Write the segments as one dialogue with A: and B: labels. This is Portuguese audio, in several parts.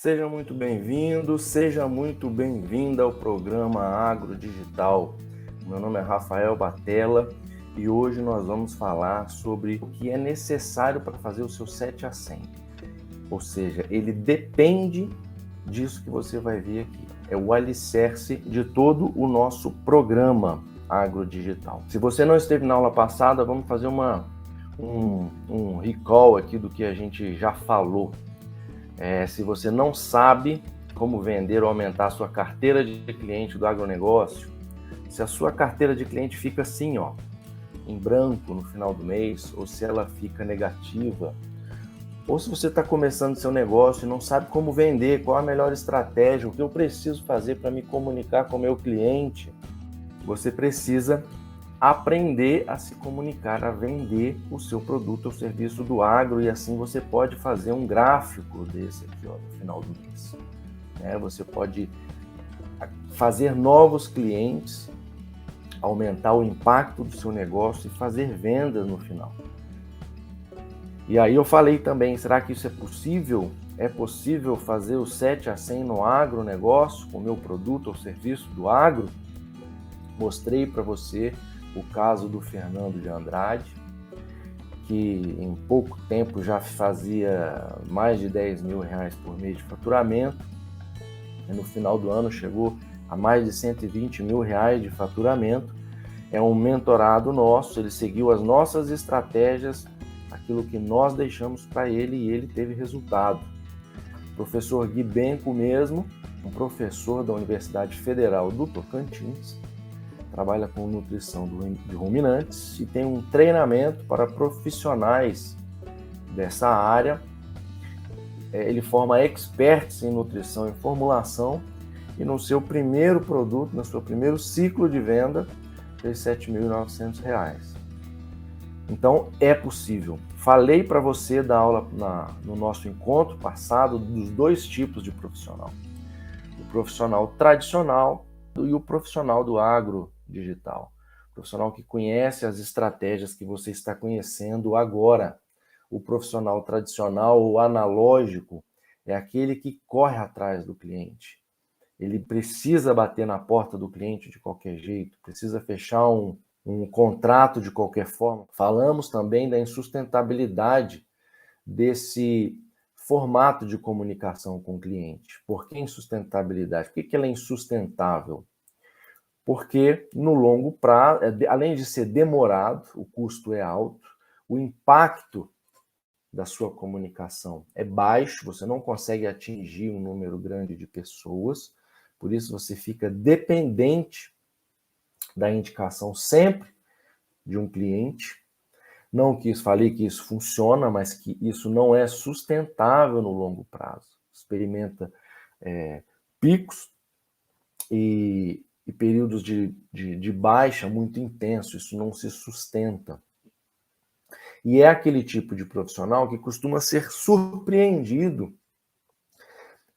A: Seja muito bem-vindo, seja muito bem-vinda ao programa Agro Digital. Meu nome é Rafael Batella e hoje nós vamos falar sobre o que é necessário para fazer o seu 7 a 100. Ou seja, ele depende disso que você vai ver aqui. É o alicerce de todo o nosso programa Agro Digital. Se você não esteve na aula passada, vamos fazer um recall aqui do que a gente já falou. Se você não sabe como vender ou aumentar a sua carteira de cliente do agronegócio, se a sua carteira de cliente fica assim, em branco no final do mês, ou se ela fica negativa, ou se você está começando seu negócio e não sabe como vender, qual a melhor estratégia, o que eu preciso fazer para me comunicar com o meu cliente, você precisa aprender a se comunicar, a vender o seu produto ou serviço do agro, e assim você pode fazer um gráfico desse aqui, no final do mês. Você pode fazer novos clientes, aumentar o impacto do seu negócio e fazer vendas no final. E aí eu falei também, será que isso é possível? É possível fazer o 7 a 100 no agronegócio, com o meu produto ou serviço do agro? Mostrei para você o caso do Fernando de Andrade, que em pouco tempo já fazia mais de 10 mil reais por mês de faturamento, e no final do ano chegou a mais de 120 mil reais de faturamento. É um mentorado nosso, ele seguiu as nossas estratégias, aquilo que nós deixamos para ele, e ele teve resultado. O professor Gui Benco mesmo, um professor da Universidade Federal do Tocantins, trabalha com nutrição de ruminantes e tem um treinamento para profissionais dessa área. Ele forma experts em nutrição e formulação, e no seu primeiro produto, no seu primeiro ciclo de venda, fez R$ 7.900. Então, é possível. Falei para você da aula no nosso encontro passado dos dois tipos de profissional. O profissional tradicional e o profissional do agro digital. O profissional que conhece as estratégias que você está conhecendo agora. O profissional tradicional ou analógico é aquele que corre atrás do cliente. Ele precisa bater na porta do cliente de qualquer jeito, precisa fechar um contrato de qualquer forma. Falamos também da insustentabilidade desse formato de comunicação com o cliente. Por que insustentabilidade? Por que ela é insustentável? Porque no longo prazo, além de ser demorado, o custo é alto, o impacto da sua comunicação é baixo, você não consegue atingir um número grande de pessoas, por isso você fica dependente da indicação sempre de um cliente. Não que falei que isso funciona, mas que isso não é sustentável no longo prazo. Experimenta picos e períodos de baixa muito intenso, isso não se sustenta. E é aquele tipo de profissional que costuma ser surpreendido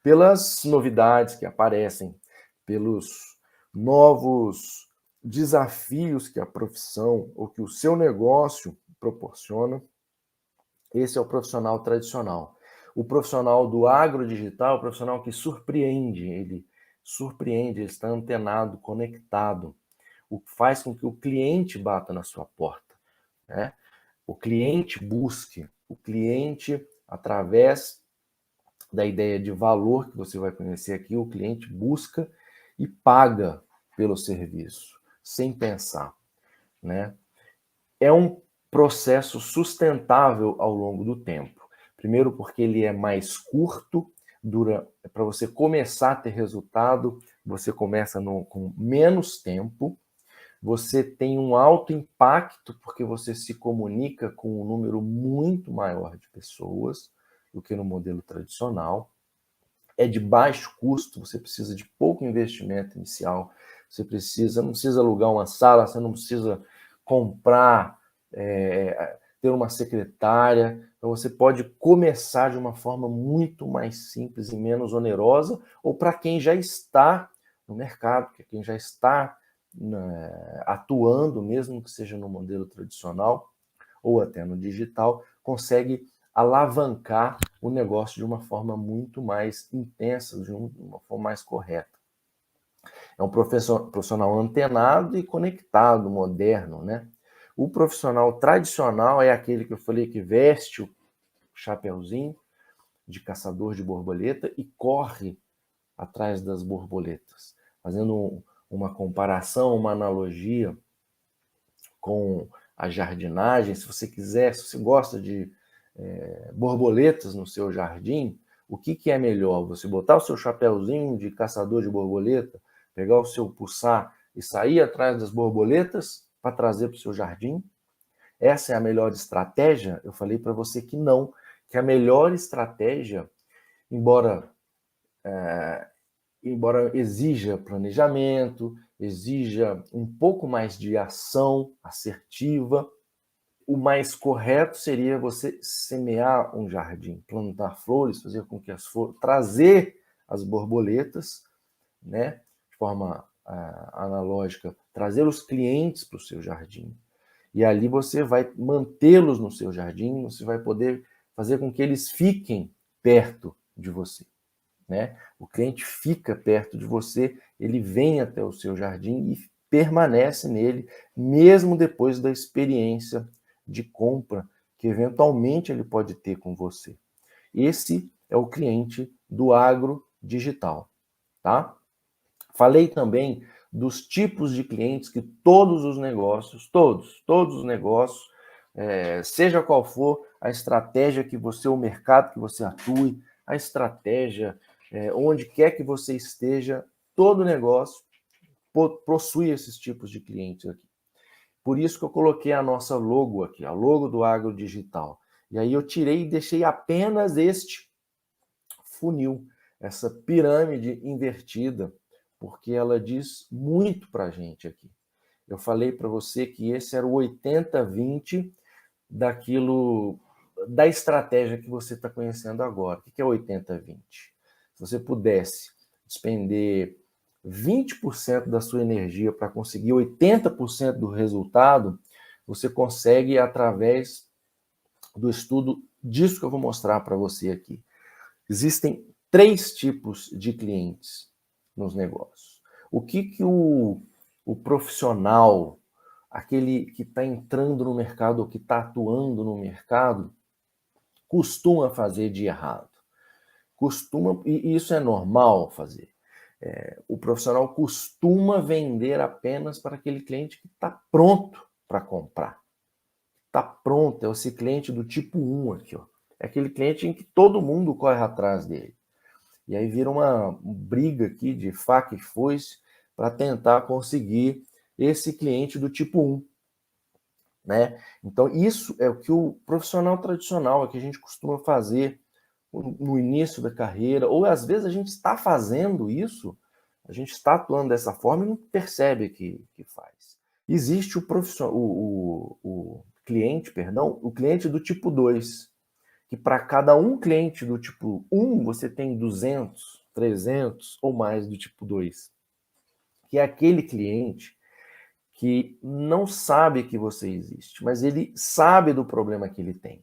A: pelas novidades que aparecem, pelos novos desafios que a profissão ou que o seu negócio proporciona. Esse é o profissional tradicional. O profissional do agro digital é o profissional que surpreende, ele está antenado, conectado, o que faz com que o cliente bata na sua porta, né? O cliente busque, o cliente, através da ideia de valor que você vai conhecer aqui, o cliente busca e paga pelo serviço, sem pensar, né? É um processo sustentável ao longo do tempo. Primeiro porque ele é mais curto, para você começar a ter resultado, você começa com menos tempo, você tem um alto impacto porque você se comunica com um número muito maior de pessoas do que no modelo tradicional. É de baixo custo, você precisa de pouco investimento inicial, não precisa alugar uma sala, você não precisa comprar, ter uma secretária. Então você pode começar de uma forma muito mais simples e menos onerosa, ou para quem já está no mercado, quem já está atuando, mesmo que seja no modelo tradicional ou até no digital, consegue alavancar o negócio de uma forma muito mais intensa, de uma forma mais correta. É um profissional antenado e conectado, moderno, né? O profissional tradicional é aquele que eu falei que veste o chapeuzinho de caçador de borboleta e corre atrás das borboletas, fazendo uma comparação, uma analogia com a jardinagem. Se você quiser, se você gosta de borboletas no seu jardim, o que é melhor? Você botar o seu chapeuzinho de caçador de borboleta, pegar o seu pulsar e sair atrás das borboletas para trazer para o seu jardim? Essa é a melhor estratégia? Eu falei para você que não, que a melhor estratégia, embora exija planejamento, exija um pouco mais de ação assertiva, o mais correto seria você semear um jardim, plantar flores, fazer com que as flores, trazer as borboletas, né, de forma analógica, trazer os clientes para o seu jardim. E ali você vai mantê-los no seu jardim, você vai poder fazer com que eles fiquem perto de você, né? O cliente fica perto de você, ele vem até o seu jardim e permanece nele, mesmo depois da experiência de compra que eventualmente ele pode ter com você. Esse é o cliente do agro digital, tá? Falei também dos tipos de clientes que todos os negócios, todos os negócios, seja qual for a estratégia que você, o mercado que você atue, a estratégia, onde quer que você esteja, todo negócio possui esses tipos de clientes aqui. Por isso que eu coloquei a nossa logo aqui, a logo do Agro Digital. E aí eu tirei e deixei apenas este funil, essa pirâmide invertida, porque ela diz muito para a gente aqui. Eu falei para você que esse era o 80-20 daquilo, da estratégia que você está conhecendo agora. O que é 80-20? Se você pudesse despender 20% da sua energia para conseguir 80% do resultado, você consegue através do estudo disso que eu vou mostrar para você aqui. Existem 3 tipos de clientes nos negócios. O que o profissional, aquele que está entrando no mercado ou que está atuando no mercado, costuma fazer de errado? E isso é normal fazer. O profissional costuma vender apenas para aquele cliente que está pronto para comprar. Está pronto, é esse cliente do tipo 1 aqui, ó. É aquele cliente em que todo mundo corre atrás dele. E aí vira uma briga aqui de faca e foice para tentar conseguir esse cliente do tipo 1. Né? Então, isso é o que o profissional tradicional, é que a gente costuma fazer no início da carreira, ou às vezes a gente está fazendo isso, a gente está atuando dessa forma e não percebe que faz. Existe o cliente, o cliente do tipo 2, que para cada um cliente do tipo 1, você tem 200, 300 ou mais do tipo 2, que é aquele cliente que não sabe que você existe, mas ele sabe do problema que ele tem.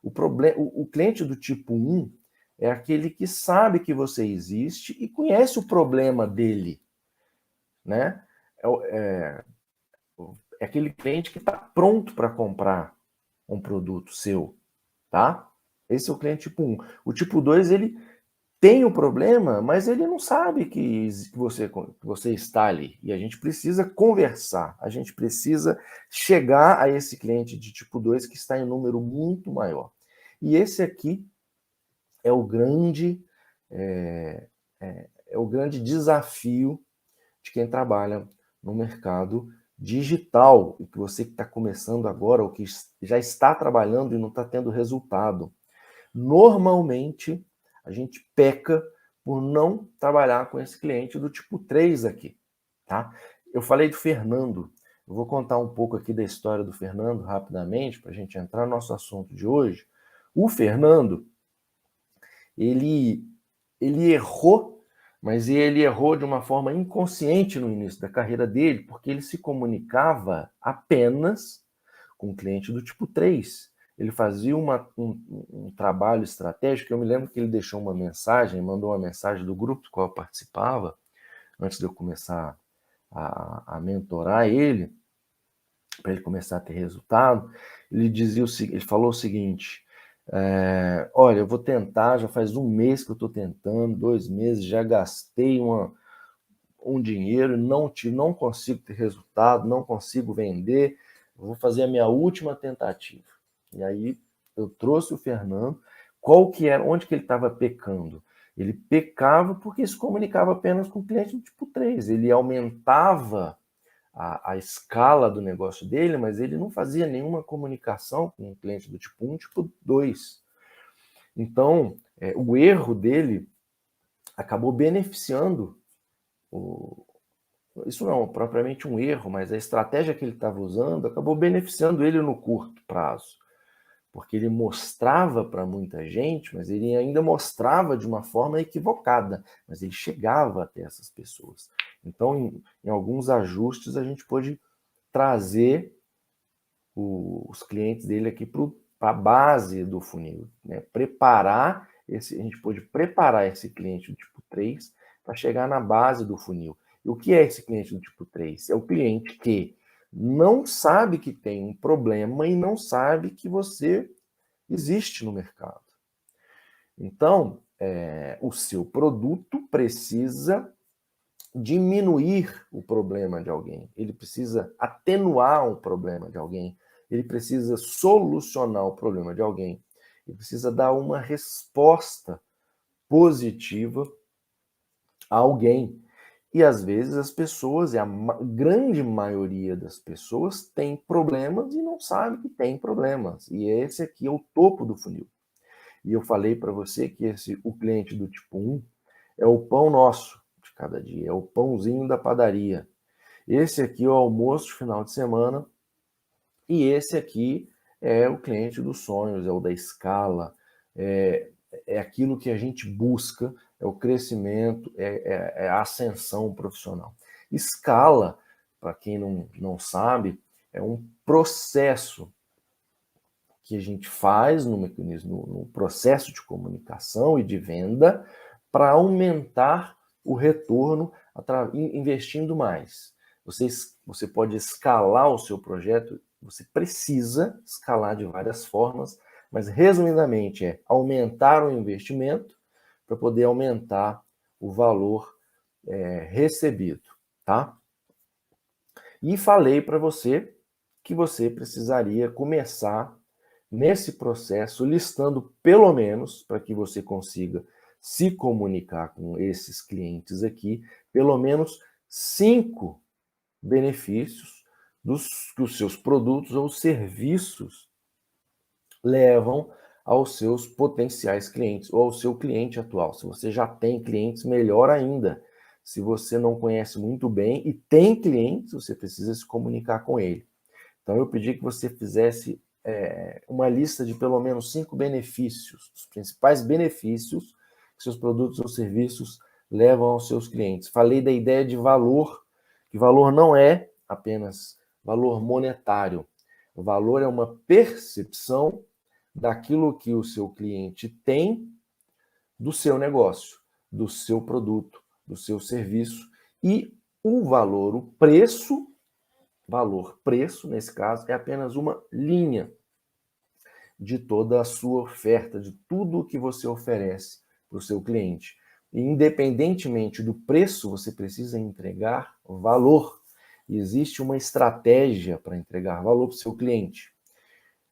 A: O cliente do tipo 1 é aquele que sabe que você existe e conhece o problema dele, né? É aquele cliente que está pronto para comprar um produto seu, tá? Esse é o cliente tipo 1. O tipo 2, ele tem o problema, mas ele não sabe que você está ali. E a gente precisa conversar, a gente precisa chegar a esse cliente de tipo 2 que está em número muito maior. E esse aqui é o grande, o grande desafio de quem trabalha no mercado digital, e que você que está começando agora, ou que já está trabalhando e não está tendo resultado. Normalmente, a gente peca por não trabalhar com esse cliente do tipo 3 aqui, tá? Eu falei do Fernando, eu vou contar um pouco aqui da história do Fernando rapidamente, para a gente entrar no nosso assunto de hoje. O Fernando, ele errou, mas ele errou de uma forma inconsciente no início da carreira dele, porque ele se comunicava apenas com o cliente do tipo 3. ele fazia um trabalho estratégico. Eu me lembro que ele deixou uma mensagem, mandou uma mensagem do grupo do qual eu participava, antes de eu começar a mentorar ele, para ele começar a ter resultado. Ele falou o seguinte: olha, eu vou tentar, já faz um mês que eu estou tentando, 2 meses, já gastei um dinheiro, não consigo ter resultado, não consigo vender, eu vou fazer a minha última tentativa. E aí eu trouxe o Fernando. Onde que ele estava pecando? Ele pecava porque se comunicava apenas com o cliente do tipo 3. Ele aumentava a escala do negócio dele, mas ele não fazia nenhuma comunicação com o cliente do tipo 1, tipo 2. Então, o erro dele acabou beneficiando isso não é propriamente um erro, mas a estratégia que ele estava usando acabou beneficiando ele no curto prazo, porque ele mostrava para muita gente, mas ele ainda mostrava de uma forma equivocada, mas ele chegava até essas pessoas. Então, em alguns ajustes, a gente pôde trazer os clientes dele aqui para a base do funil, né? A gente pôde preparar esse cliente do tipo 3 para chegar na base do funil. E o que é esse cliente do tipo 3? É o cliente que não sabe que tem um problema e não sabe que você existe no mercado. Então, o seu produto precisa diminuir o problema de alguém, ele precisa atenuar o problema de alguém, ele precisa solucionar o problema de alguém, ele precisa dar uma resposta positiva a alguém. E às vezes as pessoas, a grande maioria das pessoas, tem problemas e não sabe que tem problemas. E esse aqui é o topo do funil. E eu falei para você que o cliente do tipo 1 é o pão nosso de cada dia, é o pãozinho da padaria. Esse aqui é o almoço de final de semana e esse aqui é o cliente dos sonhos, é o da escala, é aquilo que a gente busca, é o crescimento, é a ascensão profissional. Escala, para quem não sabe, é um processo que a gente faz no processo de comunicação e de venda para aumentar o retorno investindo mais. Você pode escalar o seu projeto, você precisa escalar de várias formas, mas resumidamente é aumentar o investimento para poder aumentar o valor recebido, tá? E falei para você que você precisaria começar nesse processo listando pelo menos, para que você consiga se comunicar com esses clientes aqui, pelo menos 5 benefícios que os seus produtos ou serviços levam aos seus potenciais clientes ou ao seu cliente atual. Se você já tem clientes, melhor ainda. Se você não conhece muito bem e tem clientes, você precisa se comunicar com ele. Então, eu pedi que você fizesse uma lista de pelo menos 5 benefícios, os principais benefícios que seus produtos ou serviços levam aos seus clientes. Falei da ideia de valor, que valor não é apenas valor monetário. O valor é uma percepção daquilo que o seu cliente tem do seu negócio, do seu produto, do seu serviço, e o valor, o preço, nesse caso, é apenas uma linha de toda a sua oferta, de tudo o que você oferece para o seu cliente. E, independentemente do preço, você precisa entregar valor. E existe uma estratégia para entregar valor para o seu cliente.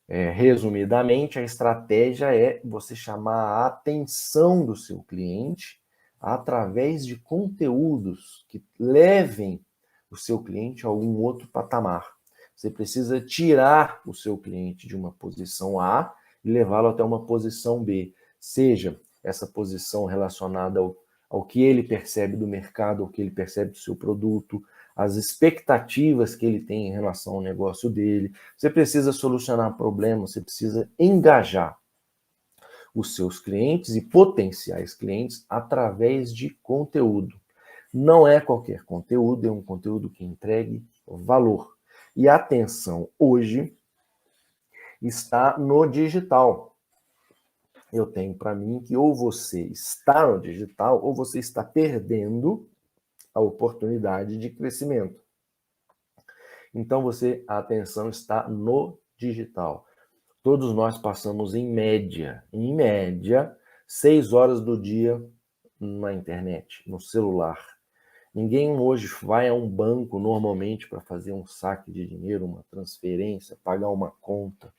A: Resumidamente, a estratégia é você chamar a atenção do seu cliente através de conteúdos que levem o seu cliente a algum outro patamar. Você precisa tirar o seu cliente de uma posição A e levá-lo até uma posição B. Seja essa posição relacionada ao que ele percebe do mercado, ao que ele percebe do seu produto, as expectativas que ele tem em relação ao negócio dele. Você precisa solucionar problemas, você precisa engajar os seus clientes e potenciais clientes através de conteúdo. Não é qualquer conteúdo, é um conteúdo que entregue valor. E atenção, hoje está no digital. Eu tenho para mim que ou você está no digital ou você está perdendo a oportunidade de crescimento. Então a atenção está no digital. Todos nós passamos em média, 6 horas do dia na internet, no celular. Ninguém hoje vai a um banco normalmente para fazer um saque de dinheiro, uma transferência, pagar uma conta.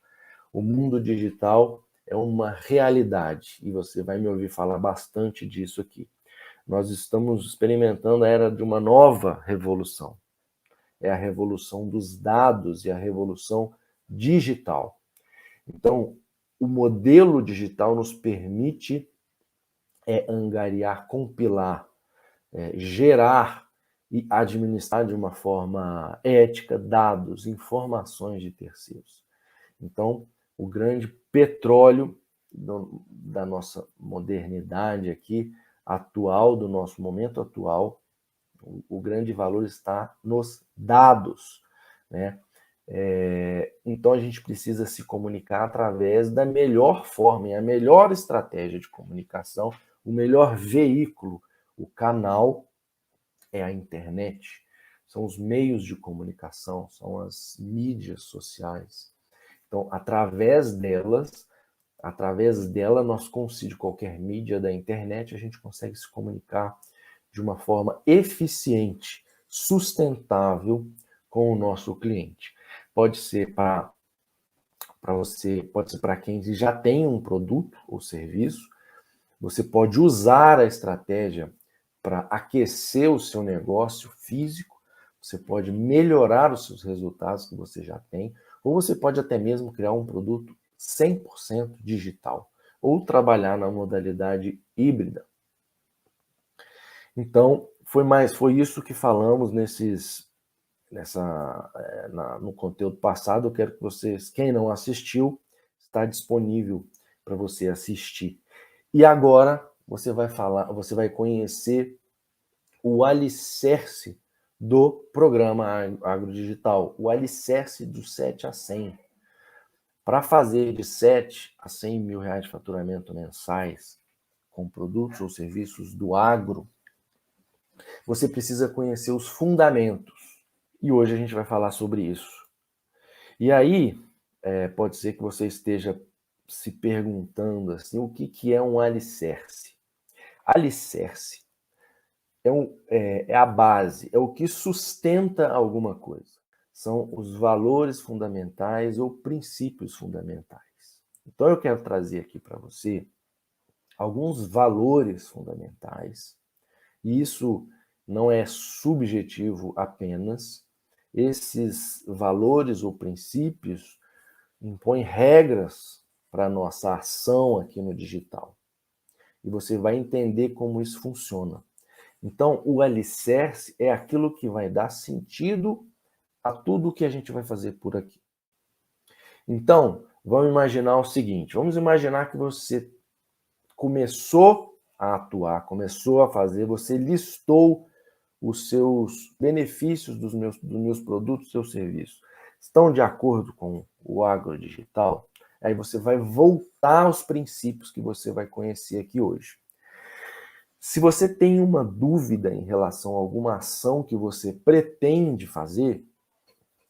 A: O mundo digital é uma realidade e você vai me ouvir falar bastante disso aqui. Nós estamos experimentando a era de uma nova revolução. É a revolução dos dados e a revolução digital. Então, o modelo digital nos permite angariar, compilar, gerar e administrar de uma forma ética dados, informações de terceiros. Então, o grande petróleo da nossa modernidade aqui, atual, do nosso momento atual, o grande valor está nos dados, né? Então, a gente precisa se comunicar através da melhor forma, e a melhor estratégia de comunicação, o melhor veículo, o canal é a internet, são os meios de comunicação, são as mídias sociais. Então, através dela, nós conseguimos, qualquer mídia da internet, a gente consegue se comunicar de uma forma eficiente, sustentável com o nosso cliente. Pode ser para você, pode ser para quem já tem um produto ou serviço. Você pode usar a estratégia para aquecer o seu negócio físico, você pode melhorar os seus resultados que você já tem, ou você pode até mesmo criar um produto 100% digital, ou trabalhar na modalidade híbrida. Então, foi isso que falamos no conteúdo passado. Eu quero que vocês, quem não assistiu, está disponível para você assistir. E agora você vai conhecer o alicerce do programa Agrodigital, o alicerce do 7 a 100. Para fazer de 7 a 100 mil reais de faturamento mensais com produtos ou serviços do agro, você precisa conhecer os fundamentos. E hoje a gente vai falar sobre isso. E aí, pode ser que você esteja se perguntando assim, o que é um alicerce? Alicerce é a base, é o que sustenta alguma coisa. São os valores fundamentais ou princípios fundamentais. Então eu quero trazer aqui para você alguns valores fundamentais, e isso não é subjetivo apenas. Esses valores ou princípios impõem regras para a nossa ação aqui no digital. E você vai entender como isso funciona. Então, o alicerce é aquilo que vai dar sentido a tudo que a gente vai fazer por aqui. Então, vamos imaginar o seguinte, vamos imaginar que você começou a atuar, começou a fazer, você listou os seus benefícios dos meus produtos, seus serviços. Estão de acordo com o agrodigital? Aí você vai voltar aos princípios que você vai conhecer aqui hoje. Se você tem uma dúvida em relação a alguma ação que você pretende fazer,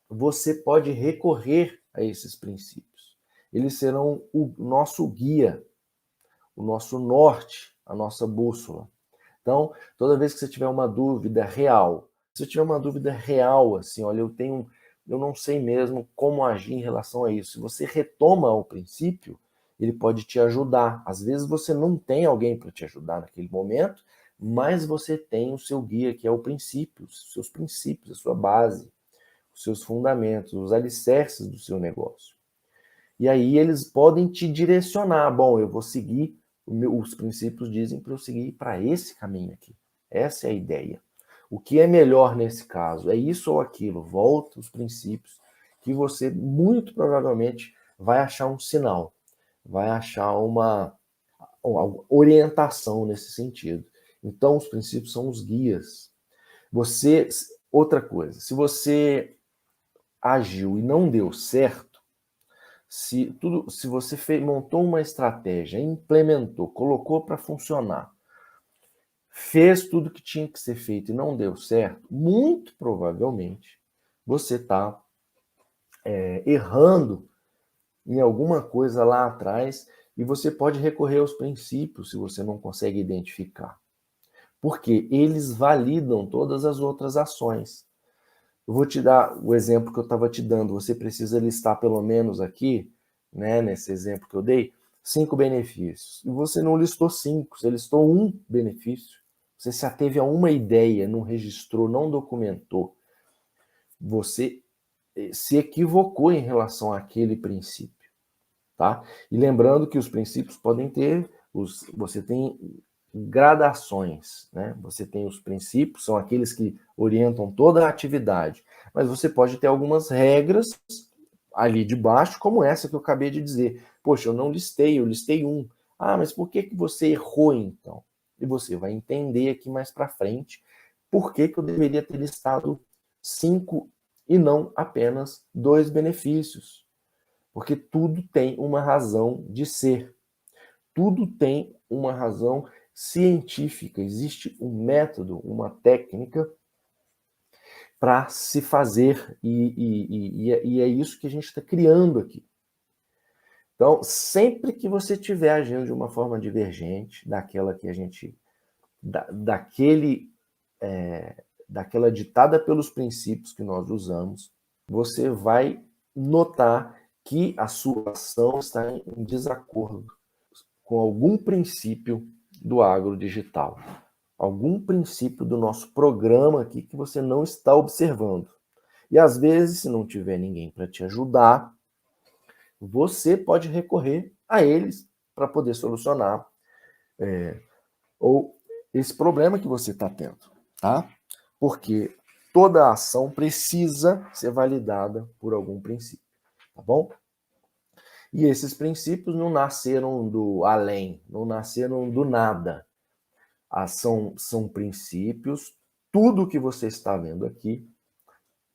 A: você pode recorrer a esses princípios. Eles serão o nosso guia, o nosso norte, a nossa bússola. Então, toda vez que você tiver uma dúvida real, se você tiver uma dúvida real, assim, olha, eu não sei mesmo como agir em relação a isso. Se você retoma o princípio, ele pode te ajudar. Às vezes você não tem alguém para te ajudar naquele momento, mas você tem o seu guia, que é o princípio, os seus princípios, a sua base, os seus fundamentos, os alicerces do seu negócio. E aí eles podem te direcionar. Bom, eu vou seguir, os princípios dizem para eu seguir para esse caminho aqui. Essa é a ideia. O que é melhor nesse caso? É isso ou aquilo? Volta os princípios, que você muito provavelmente vai achar um sinal, vai achar uma orientação nesse sentido. Então, os princípios são os guias. Outra coisa, se você agiu e não deu certo, se você montou uma estratégia, implementou, colocou para funcionar, fez tudo que tinha que ser feito e não deu certo, muito provavelmente você está errando em alguma coisa lá atrás e você pode recorrer aos princípios se você não consegue identificar. Porque eles validam todas as outras ações. Eu vou te dar o exemplo que eu estava te dando. Você precisa listar pelo menos aqui, né, nesse exemplo que eu dei, 5 benefícios. E você não listou 5, você listou um benefício. Você se ateve a uma ideia, não registrou, não documentou. Você se equivocou em relação àquele princípio, tá? E lembrando que os princípios podem ter, você tem gradações, né? Você tem os princípios, são aqueles que orientam toda a atividade, mas você pode ter algumas regras ali de baixo, como essa que eu acabei de dizer. Poxa, eu não listei, eu listei um. Ah, mas por que você errou então? E você vai entender aqui mais para frente por que eu deveria ter listado 5 e não apenas 2 benefícios. Porque tudo tem uma razão de ser. Tudo tem uma razão científica. Existe um método, uma técnica para se fazer e é isso que a gente está criando aqui. Então, sempre que você estiver agindo de uma forma divergente daquela que a gente, daquela ditada pelos princípios que nós usamos, você vai notar que a sua ação está em desacordo com algum princípio do agrodigital, algum princípio do nosso programa aqui que você não está observando. E às vezes, se não tiver ninguém para te ajudar, você pode recorrer a eles para poder solucionar ou esse problema que você está tendo, tá? Porque toda ação precisa ser validada por algum princípio, tá bom? E esses princípios não nasceram do além, não nasceram do nada. São princípios, tudo que você está vendo aqui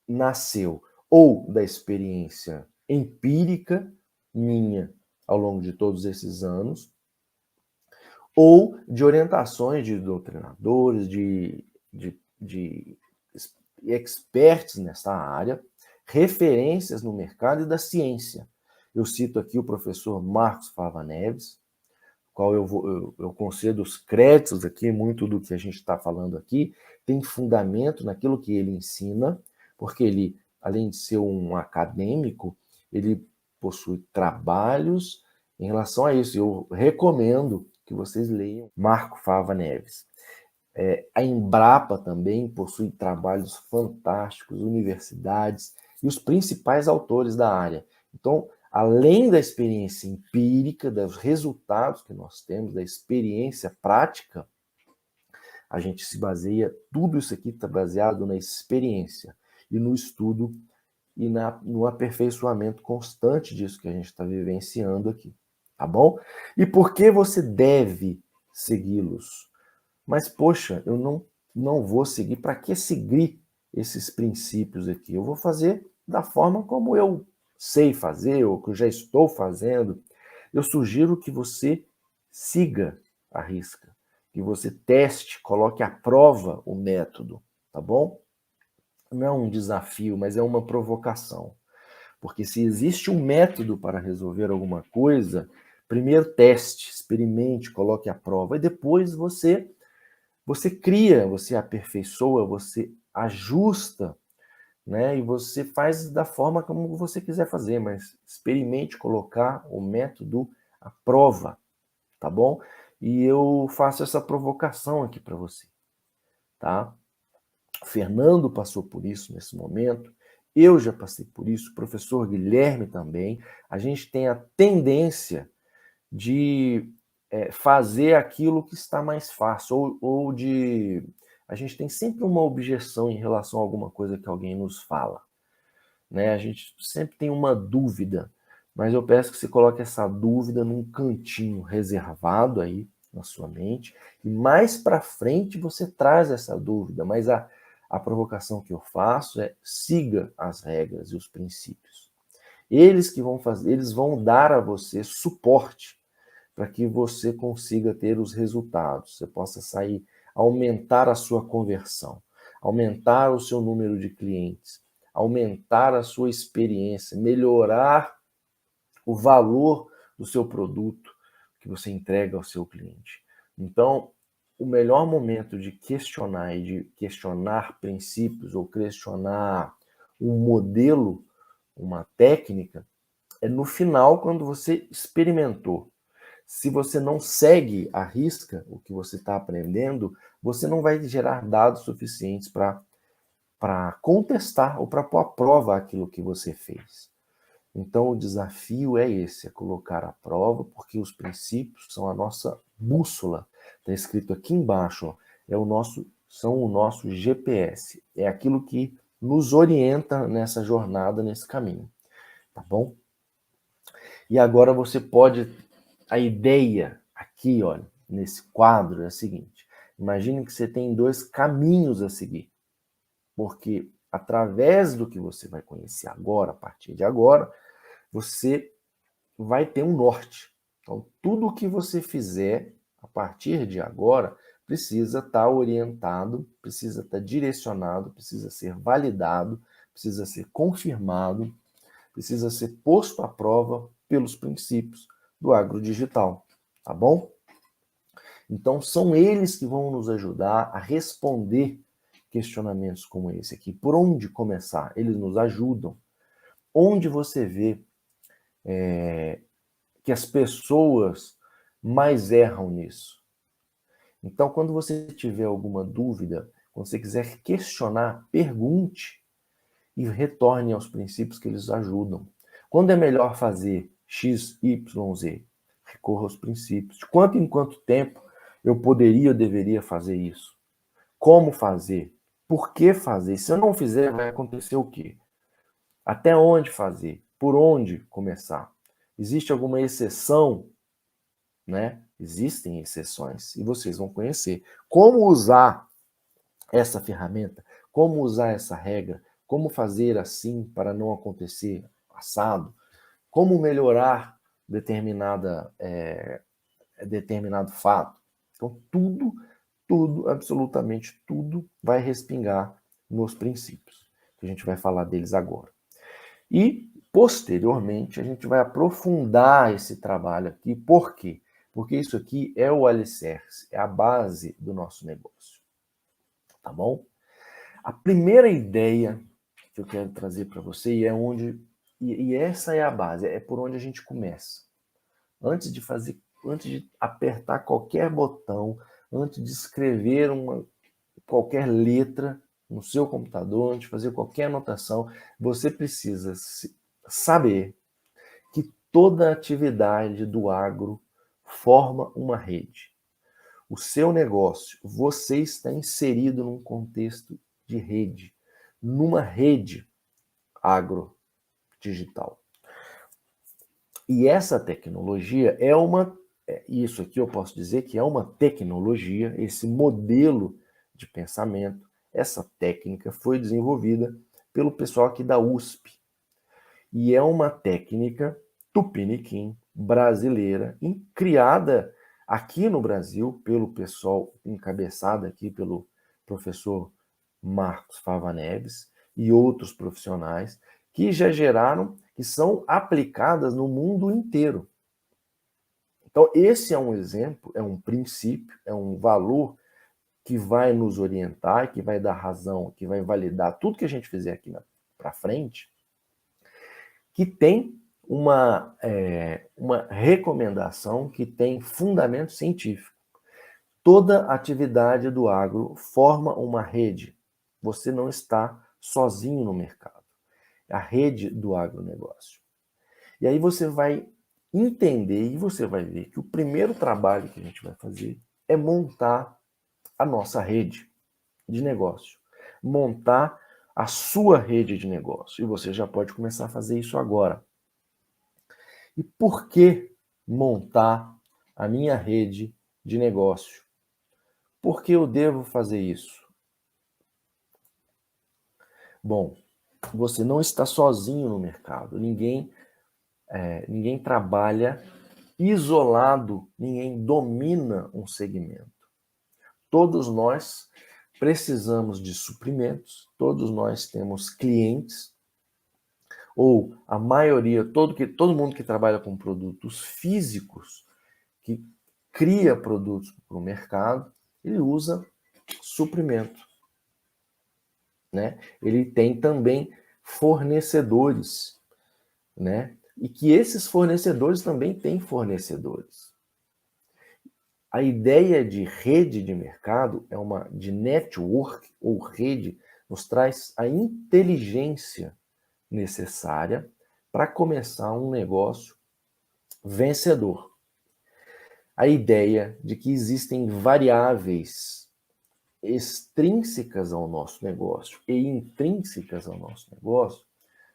A: nasceu ou da experiência empírica minha ao longo de todos esses anos, ou de orientações de doutrinadores, de experts nessa área, referências no mercado e da ciência. Eu cito aqui o professor Marcos Fava Neves, qual eu concedo os créditos aqui, muito do que a gente está falando aqui tem fundamento naquilo que ele ensina, porque ele, além de ser um acadêmico, ele possui trabalhos em relação a isso. Eu recomendo que vocês leiam Marco Fava Neves. A Embrapa também possui trabalhos fantásticos, universidades e os principais autores da área. Então, além da experiência empírica, dos resultados que nós temos, da experiência prática, a gente se baseia, tudo isso aqui está baseado na experiência e no estudo e no aperfeiçoamento constante disso que a gente está vivenciando aqui, tá bom? E por que você deve segui-los? Mas, poxa, eu não vou seguir. Para que seguir esses princípios aqui? Eu vou fazer da forma como eu sei fazer, ou que eu já estou fazendo. Eu sugiro que você siga a risca, que você teste, coloque à prova o método, tá bom? Não é um desafio, mas é uma provocação. Porque se existe um método para resolver alguma coisa, primeiro teste, experimente, coloque à prova, e depois você cria, você aperfeiçoa, você ajusta, né? E você faz da forma como você quiser fazer, mas experimente colocar o método à prova, tá bom? E eu faço essa provocação aqui para você, tá? O Fernando passou por isso nesse momento, eu já passei por isso, o professor Guilherme também. A gente tem a tendência de fazer aquilo que está mais fácil, ou de... A gente tem sempre uma objeção em relação a alguma coisa que alguém nos fala, né? A gente sempre tem uma dúvida, mas eu peço que você coloque essa dúvida num cantinho reservado aí na sua mente, e mais para frente você traz essa dúvida, mas a provocação que eu faço é siga as regras e os princípios. Eles que vão fazer, eles vão dar a você suporte para que você consiga ter os resultados, você possa sair, aumentar a sua conversão, aumentar o seu número de clientes, aumentar a sua experiência, melhorar o valor do seu produto que você entrega ao seu cliente. Então, o melhor momento de questionar e de questionar princípios ou questionar um modelo, uma técnica, é no final, quando você experimentou. Se você não segue à risca o que você está aprendendo, você não vai gerar dados suficientes para contestar ou para pôr à prova aquilo que você fez. Então, o desafio é esse, é colocar à prova, porque os princípios são a nossa bússola. Está escrito aqui embaixo, ó, são o nosso GPS. É aquilo que nos orienta nessa jornada, nesse caminho. Tá bom? E agora você pode... A ideia aqui, olha, nesse quadro é a seguinte. Imagine que você tem dois caminhos a seguir. Porque através do que você vai conhecer agora, a partir de agora, você vai ter um norte. Então, tudo o que você fizer a partir de agora precisa estar orientado, precisa estar direcionado, precisa ser validado, precisa ser confirmado, precisa ser posto à prova pelos princípios do agrodigital, tá bom? Então, são eles que vão nos ajudar a responder questionamentos como esse aqui. Por onde começar? Eles nos ajudam. Onde você vê que as pessoas mais erram nisso? Então, quando você tiver alguma dúvida, quando você quiser questionar, pergunte e retorne aos princípios que eles ajudam. Quando é melhor fazer X, Y, Z? Recorra aos princípios. De quanto em quanto tempo eu poderia, deveria fazer isso? Como fazer? Por que fazer? Se eu não fizer, vai acontecer o quê? Até onde fazer? Por onde começar? Existe alguma exceção, né? Existem exceções e vocês vão conhecer. Como usar essa ferramenta? Como usar essa regra? Como fazer assim para não acontecer assado? Como melhorar determinado fato? Então, absolutamente tudo vai respingar nos princípios, que a gente vai falar deles agora. E, posteriormente, a gente vai aprofundar esse trabalho aqui. Por quê? Porque isso aqui é o alicerce, é a base do nosso negócio. Tá bom? A primeira ideia que eu quero trazer para você e essa é a base, é por onde a gente começa. Antes de apertar qualquer botão, antes de escrever qualquer letra no seu computador, antes de fazer qualquer anotação, você precisa saber que toda atividade do agro forma uma rede. O seu negócio, você está inserido num contexto de rede, numa rede agrodigital. E essa tecnologia isso aqui eu posso dizer que é uma tecnologia, esse modelo de pensamento, essa técnica foi desenvolvida pelo pessoal aqui da USP. E é uma técnica tupiniquim brasileira, criada aqui no Brasil pelo pessoal, encabeçada aqui pelo professor Marcos Fava Neves e outros profissionais que já geraram, que são aplicadas no mundo inteiro. Então, esse é um exemplo, é um princípio, é um valor que vai nos orientar, que vai dar razão, que vai validar tudo que a gente fizer aqui para frente, que tem uma recomendação que tem fundamento científico. Toda atividade do agro forma uma rede. Você não está sozinho no mercado. É a rede do agronegócio. E aí você vai entender e você vai ver que o primeiro trabalho que a gente vai fazer é montar a nossa rede de negócio. Montar a sua rede de negócio. E você já pode começar a fazer isso agora. E por que montar a minha rede de negócio? Por que eu devo fazer isso? Bom, você não está sozinho no mercado. Ninguém ninguém trabalha isolado, ninguém domina um segmento. Todos nós precisamos de suprimentos, todos nós temos clientes, ou a maioria, todo mundo que trabalha com produtos físicos, que cria produtos para o mercado, ele usa suprimento, né? Ele tem também fornecedores, né? E que esses fornecedores também têm fornecedores. A ideia de rede de mercado de network ou rede nos traz a inteligência necessária para começar um negócio vencedor. A ideia de que existem variáveis extrínsecas ao nosso negócio e intrínsecas ao nosso negócio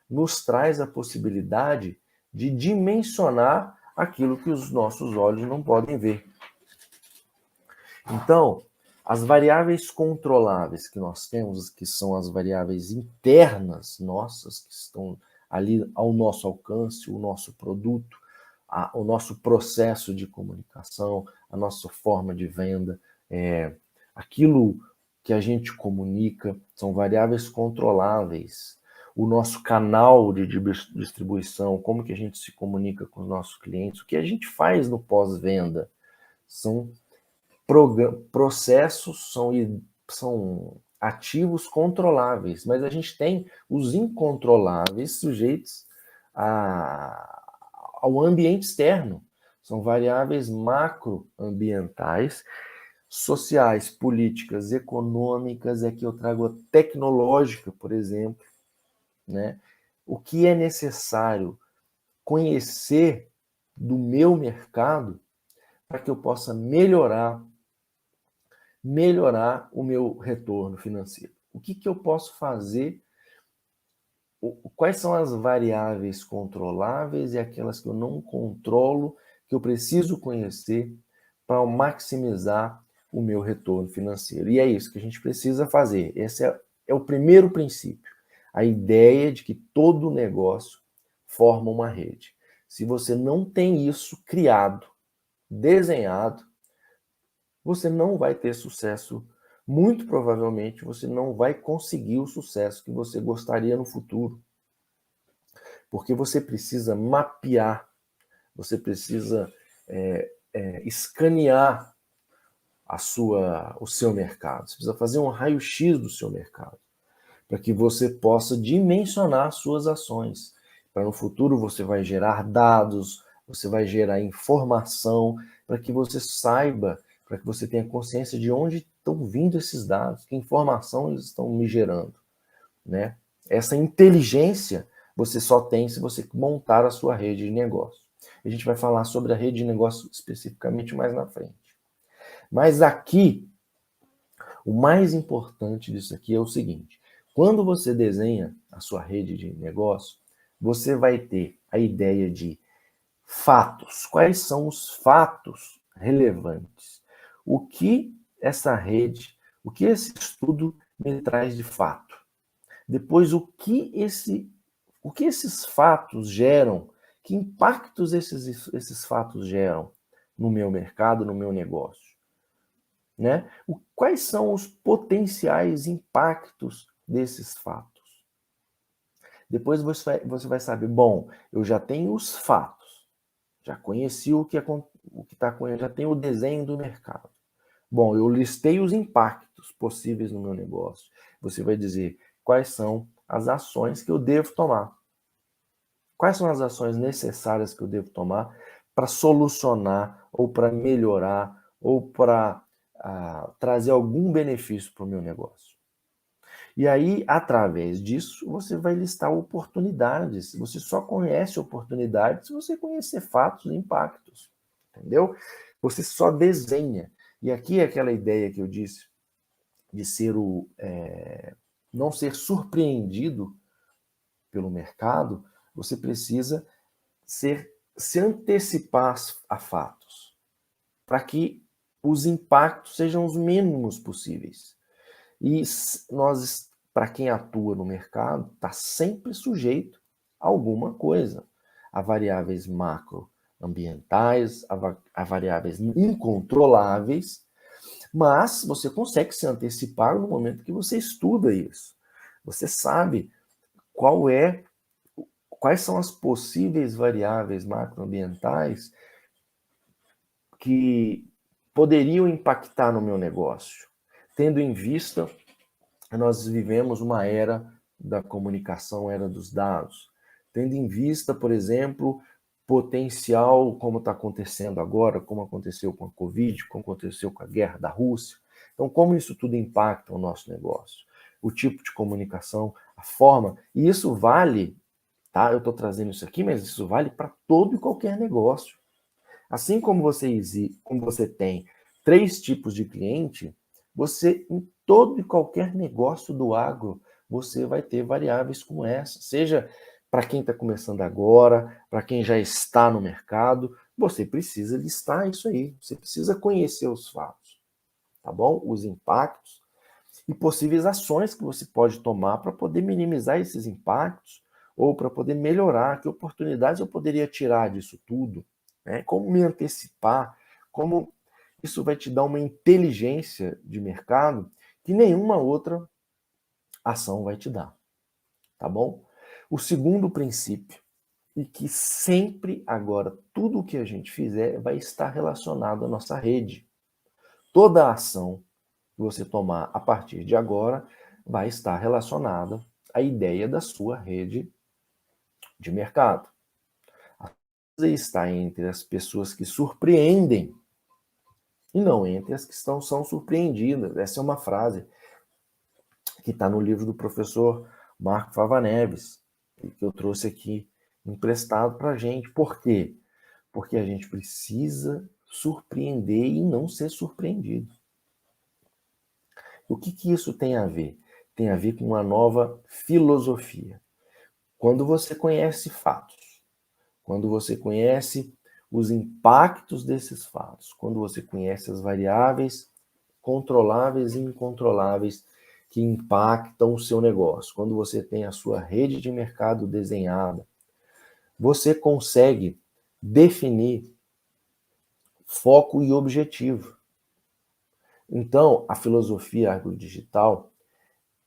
A: nos traz a possibilidade de dimensionar aquilo que os nossos olhos não podem ver. Então, as variáveis controláveis que nós temos, que são as variáveis internas nossas, que estão ali ao nosso alcance, o nosso produto, o nosso processo de comunicação, a nossa forma de venda, aquilo que a gente comunica, são variáveis controláveis. O nosso canal de distribuição, como que a gente se comunica com os nossos clientes, o que a gente faz no pós-venda, são processos, são ativos controláveis, mas a gente tem os incontroláveis sujeitos ao ambiente externo. São variáveis macroambientais, sociais, políticas, econômicas, aqui eu trago a tecnológica, por exemplo, né? O que é necessário conhecer do meu mercado para que eu possa melhorar o meu retorno financeiro. O que eu posso fazer? Quais são as variáveis controláveis e aquelas que eu não controlo, que eu preciso conhecer para maximizar o meu retorno financeiro? E é isso que a gente precisa fazer. Esse é o primeiro princípio. A ideia de que todo negócio forma uma rede. Se você não tem isso criado, desenhado, você não vai ter sucesso. Muito provavelmente você não vai conseguir o sucesso que você gostaria no futuro. Porque você precisa mapear, você precisa escanear o seu mercado. Você precisa fazer um raio-x do seu mercado, para que você possa dimensionar suas ações. Para no futuro você vai gerar dados, você vai gerar informação, para que você saiba, para que você tenha consciência de onde estão vindo esses dados, que informação eles estão me gerando, né? Essa inteligência você só tem se você montar a sua rede de negócio. A gente vai falar sobre a rede de negócio especificamente mais na frente. Mas aqui, o mais importante disso aqui é o seguinte: quando você desenha a sua rede de negócio, você vai ter a ideia de fatos. Quais são os fatos relevantes? O que essa rede, o que esse estudo me traz de fato? Depois, o que esses fatos geram? Que impactos esses fatos geram no meu mercado, no meu negócio? Né? Quais são os potenciais impactos desses fatos? Depois você vai saber, bom, eu já tenho os fatos, já conheci o que está acontecendo, já tenho o desenho do mercado. Bom, eu listei os impactos possíveis no meu negócio. Você vai dizer quais são as ações que eu devo tomar. Quais são as ações necessárias que eu devo tomar para solucionar, ou para melhorar, ou para trazer algum benefício para o meu negócio? E aí, através disso, você vai listar oportunidades. Você só conhece oportunidades se você conhecer fatos e impactos. Entendeu? Você só desenha. E aqui é aquela ideia que eu disse de ser não ser surpreendido pelo mercado. Você precisa se antecipar a fatos, para que os impactos sejam os mínimos possíveis. E para quem atua no mercado, está sempre sujeito a alguma coisa. a variáveis macroambientais, a variáveis incontroláveis, mas você consegue se antecipar no momento que você estuda isso. Você sabe quais são as possíveis variáveis macroambientais que poderiam impactar no meu negócio, tendo em vista que nós vivemos uma era da comunicação, era dos dados, tendo em vista, por exemplo, potencial, como está acontecendo agora, como aconteceu com a Covid, como aconteceu com a guerra da Rússia. Então, como isso tudo impacta o nosso negócio? O tipo de comunicação, a forma, e isso vale, tá? Eu estou trazendo isso aqui, mas isso vale para todo e qualquer negócio. Assim como você tem 3 tipos de cliente, você, em todo e qualquer negócio do agro, você vai ter variáveis como essa. Seja para quem está começando agora, para quem já está no mercado, você precisa listar isso aí. Você precisa conhecer os fatos, tá bom? Os impactos e possíveis ações que você pode tomar para poder minimizar esses impactos ou para poder melhorar. Que oportunidades eu poderia tirar disso tudo? Né? Como me antecipar? Como isso vai te dar uma inteligência de mercado que nenhuma outra ação vai te dar, tá bom? O segundo princípio, e que sempre agora, tudo o que a gente fizer vai estar relacionado à nossa rede. Toda ação que você tomar a partir de agora vai estar relacionada à ideia da sua rede de mercado. Você está entre as pessoas que surpreendem e não entre as que são surpreendidas. Essa é uma frase que está no livro do professor Marco Fava Neves, que eu trouxe aqui emprestado para a gente. Por quê? Porque a gente precisa surpreender e não ser surpreendido. O que isso tem a ver? Tem a ver com uma nova filosofia. Quando você conhece fatos, quando você conhece os impactos desses fatos, quando você conhece as variáveis controláveis e incontroláveis que impactam o seu negócio, quando você tem a sua rede de mercado desenhada, você consegue definir foco e objetivo. Então, a filosofia agrodigital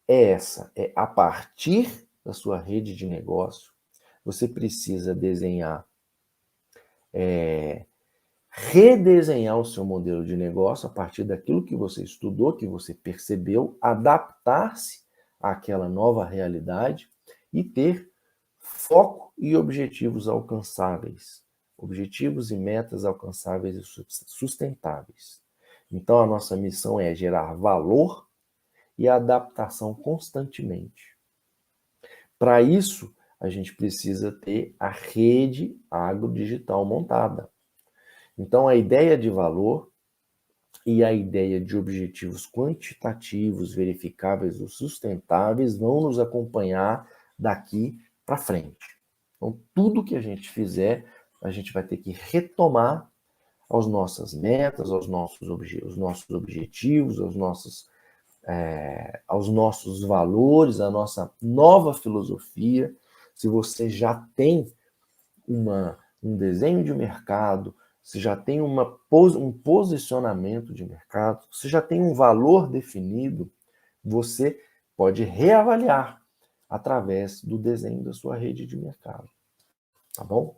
A: é essa, é a partir da sua rede de negócio, você precisa desenhar, redesenhar o seu modelo de negócio a partir daquilo que você estudou, que você percebeu, adaptar-se àquela nova realidade e ter foco e objetivos alcançáveis, objetivos e metas alcançáveis e sustentáveis. Então, a nossa missão é gerar valor e adaptação constantemente. Para isso, a gente precisa ter a rede agrodigital montada. Então, a ideia de valor e a ideia de objetivos quantitativos, verificáveis ou sustentáveis vão nos acompanhar daqui para frente. Então, tudo que a gente fizer, a gente vai ter que retomar as nossas metas, aos nossos objetivos, aos nossos valores, à nossa nova filosofia. Se você já tem um desenho de mercado, se já tem um posicionamento de mercado, se já tem um valor definido, você pode reavaliar através do desenho da sua rede de mercado. Tá bom?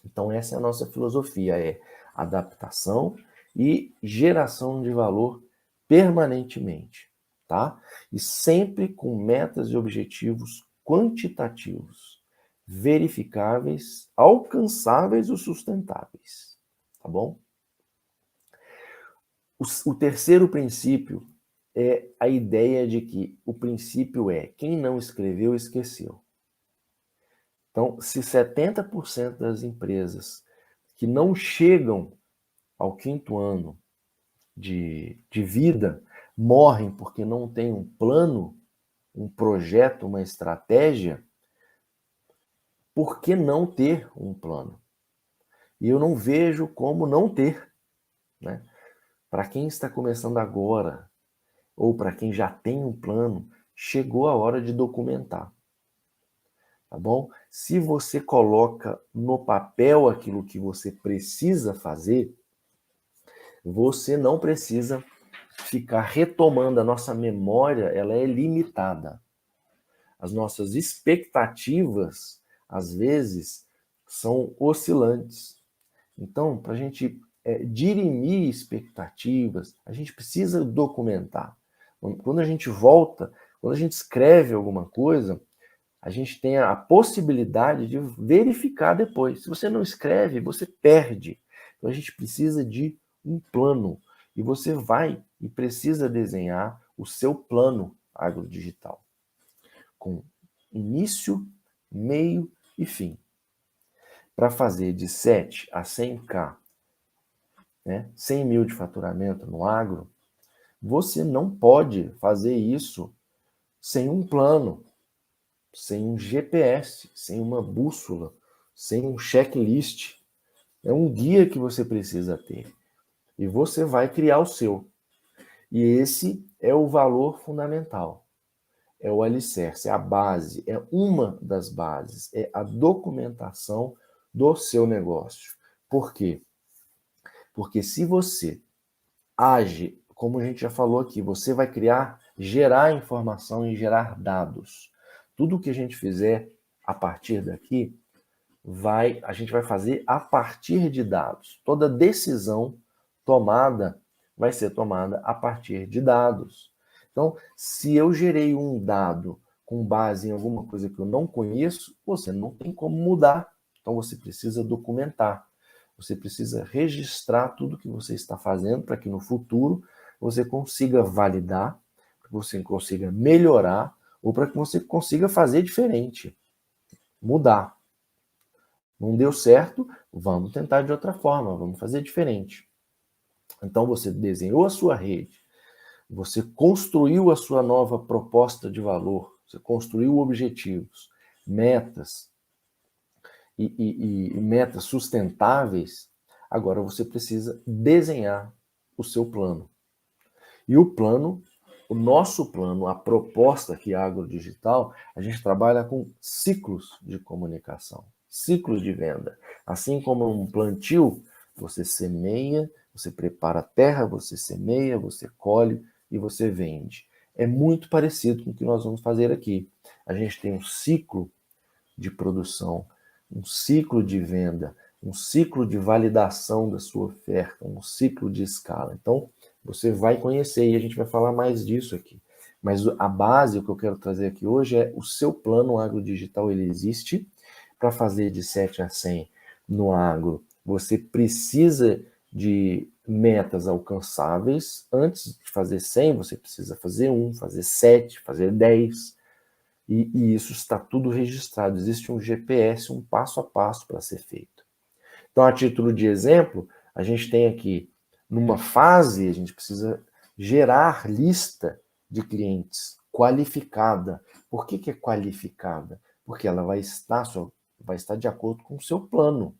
A: Então, essa é a nossa filosofia, é adaptação e geração de valor permanentemente, tá? E sempre com metas e objetivos quantitativos, verificáveis, alcançáveis e sustentáveis, tá bom? O terceiro princípio é a ideia de que o princípio é quem não escreveu, esqueceu. Então, se 70% das empresas que não chegam ao 5º ano de vida morrem porque não tem um plano, um projeto, uma estratégia, por que não ter um plano? E eu não vejo como não ter, né? Para quem está começando agora, ou para quem já tem um plano, chegou a hora de documentar. tá bom? Se você coloca no papel aquilo que você precisa fazer, você não precisa ficar retomando. A nossa memória, ela é limitada. As nossas expectativas, às vezes, são oscilantes. Então, para a gente dirimir expectativas, a gente precisa documentar. Quando a gente volta, quando a gente escreve alguma coisa, a gente tem a possibilidade de verificar depois. Se você não escreve, você perde. Então a gente precisa de um plano. E você vai e precisa desenhar o seu plano agrodigital, com início, meio e fim. Para fazer de 7 a 100K, né, 100 mil de faturamento no agro, você não pode fazer isso sem um plano, sem um GPS, sem uma bússola, sem um checklist. É um guia que você precisa ter. E você vai criar o seu. E esse é o valor fundamental. É o alicerce, é a base, é uma das bases, é a documentação do seu negócio. Por quê? Porque se você age, como a gente já falou aqui, você vai gerar informação e gerar dados. Tudo que a gente fizer a partir daqui, a gente vai fazer a partir de dados. Toda decisão tomada vai ser tomada a partir de dados. Então, se eu gerei um dado com base em alguma coisa que eu não conheço, você não tem como mudar. Então, você precisa documentar. Você precisa registrar tudo que você está fazendo para que no futuro você consiga validar, para que você consiga melhorar ou para que você consiga fazer diferente, mudar. Não deu certo, vamos tentar de outra forma, vamos fazer diferente. Então você desenhou a sua rede, você construiu a sua nova proposta de valor, você construiu objetivos, metas e metas sustentáveis. Agora você precisa desenhar o seu plano. E o plano, o nosso plano, a proposta aqui agrodigital, a gente trabalha com ciclos de comunicação, ciclos de venda. Assim como um plantio, você semeia, você prepara a terra, você semeia, você colhe e você vende. É muito parecido com o que nós vamos fazer aqui. A gente tem um ciclo de produção, um ciclo de venda, um ciclo de validação da sua oferta, um ciclo de escala. Então, você vai conhecer e a gente vai falar mais disso aqui. Mas a base, o que eu quero trazer aqui hoje é o seu plano agrodigital, ele existe. Para fazer de 7 a 100 no agro, você precisa de metas alcançáveis. Antes de fazer 100, você precisa fazer 1, fazer 7, fazer 10. E isso está tudo registrado. Existe um GPS, um passo a passo para ser feito. Então, a título de exemplo, a gente tem aqui, numa fase, a gente precisa gerar lista de clientes qualificada. Por que é qualificada? Porque ela vai estar de acordo com o seu plano.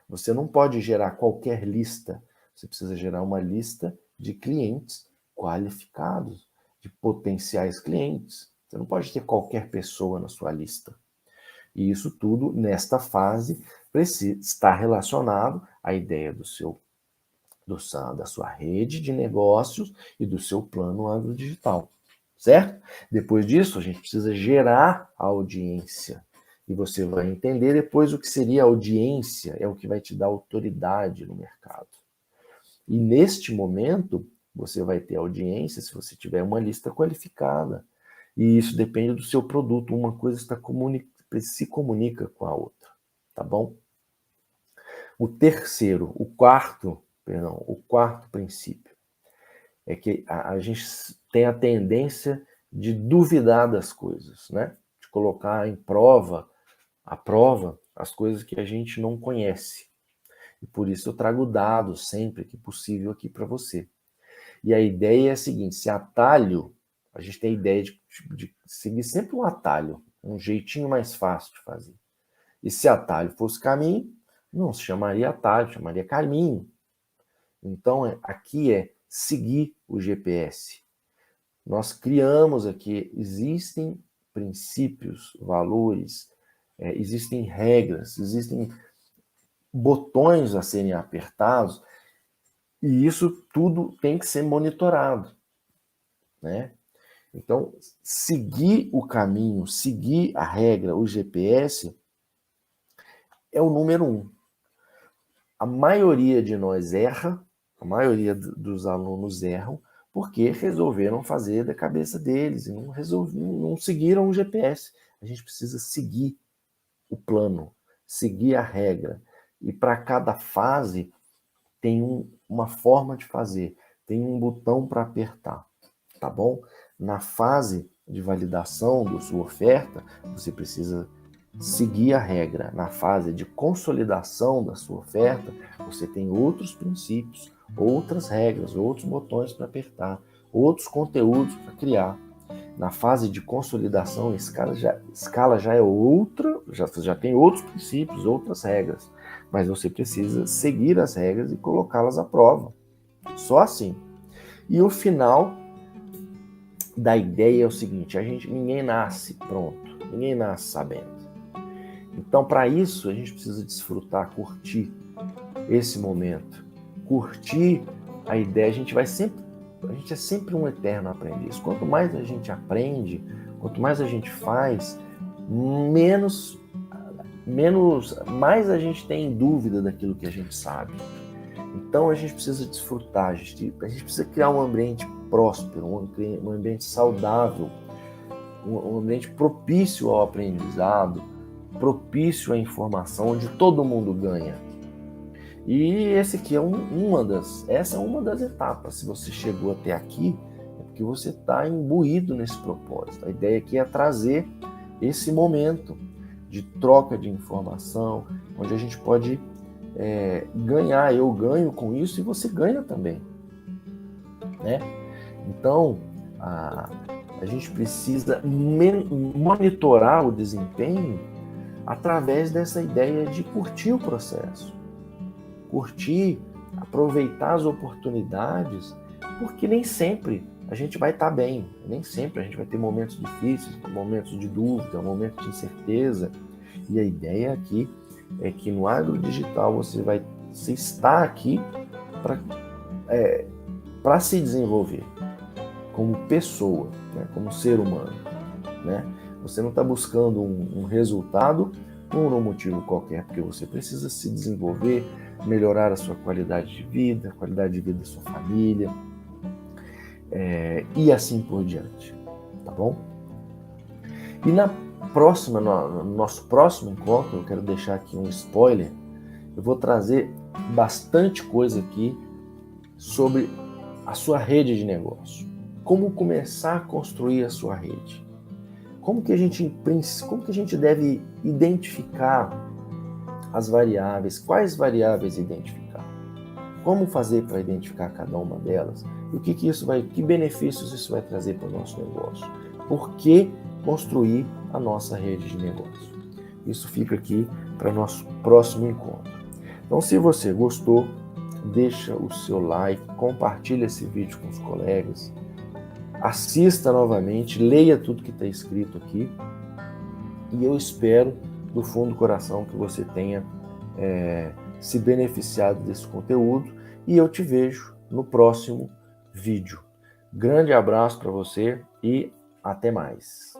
A: Você não pode gerar qualquer lista. Você precisa gerar uma lista de clientes qualificados, de potenciais clientes. Você não pode ter qualquer pessoa na sua lista. E isso tudo, nesta fase, está relacionado à ideia da sua rede de negócios e do seu plano agrodigital, certo? Depois disso, a gente precisa gerar a audiência. E você vai entender depois o que seria audiência, é o que vai te dar autoridade no mercado. E neste momento, você vai ter audiência se você tiver uma lista qualificada. E isso depende do seu produto. Uma coisa se comunica com a outra, tá bom? O quarto princípio é que a gente tem a tendência de duvidar das coisas, né? De colocar à prova, as coisas que a gente não conhece. E por isso eu trago dados sempre que possível aqui para você. E a ideia é a seguinte: se atalho, a gente tem a ideia de seguir sempre um atalho, um jeitinho mais fácil de fazer. E se atalho fosse caminho, não se chamaria atalho, chamaria caminho. Então, aqui é seguir o GPS. Nós criamos aqui, existem princípios, valores, existem regras, existem botões a serem apertados, e isso tudo tem que ser monitorado, né? Então, seguir o caminho, seguir a regra, o GPS, é o número 1. A maioria de nós erra, a maioria dos alunos erram, porque resolveram fazer da cabeça deles e não seguiram o GPS. A gente precisa seguir o plano, seguir a regra. E para cada fase tem uma forma de fazer, tem um botão para apertar, tá bom? Na fase de validação da sua oferta, você precisa seguir a regra. Na fase de consolidação da sua oferta, você tem outros princípios, outras regras, outros botões para apertar, outros conteúdos para criar. Na fase de consolidação, a escala já é outra, já tem outros princípios, outras regras, mas você precisa seguir as regras e colocá-las à prova. Só assim. E o final da ideia é o seguinte: ninguém nasce pronto, ninguém nasce sabendo. Então, para isso, a gente precisa desfrutar, curtir esse momento, curtir a ideia. A gente é sempre um eterno aprendiz. Quanto mais a gente aprende, quanto mais a gente faz, mais a gente tem dúvida daquilo que a gente sabe. Então a gente precisa desfrutar, a gente precisa criar um ambiente próspero, um ambiente saudável, um ambiente propício ao aprendizado, propício à informação, onde todo mundo ganha. E esse aqui essa é uma das etapas. Se você chegou até aqui, é porque você está imbuído nesse propósito. A ideia aqui é trazer esse momento de troca de informação, onde a gente pode ganhar. Eu ganho com isso e você ganha também, né? Então, a gente precisa monitorar o desempenho através dessa ideia de curtir o processo. Curtir, aproveitar as oportunidades, porque nem sempre a gente vai estar bem, nem sempre a gente vai ter momentos difíceis, momentos de dúvida, momentos de incerteza. E a ideia aqui é que no agrodigital você está aqui para se desenvolver como pessoa, né, como ser humano, né? Você não está buscando um resultado por um motivo qualquer, porque você precisa se desenvolver, melhorar a sua qualidade de vida, a qualidade de vida da sua família, e assim por diante, tá bom? E no nosso próximo encontro, eu quero deixar aqui um spoiler, eu vou trazer bastante coisa aqui sobre a sua rede de negócio. Como começar a construir a sua rede. Como que a gente deve identificar as variáveis? Quais variáveis identificar? Como fazer para identificar cada uma delas? E que benefícios isso vai trazer para o nosso negócio? Por que construir a nossa rede de negócio? Isso fica aqui para o nosso próximo encontro. Então, se você gostou, deixa o seu like, compartilha esse vídeo com os colegas, assista novamente, leia tudo que está escrito aqui, e eu espero do fundo do coração que você tenha se beneficiado desse conteúdo, e eu te vejo no próximo vídeo. Grande abraço para você e até mais.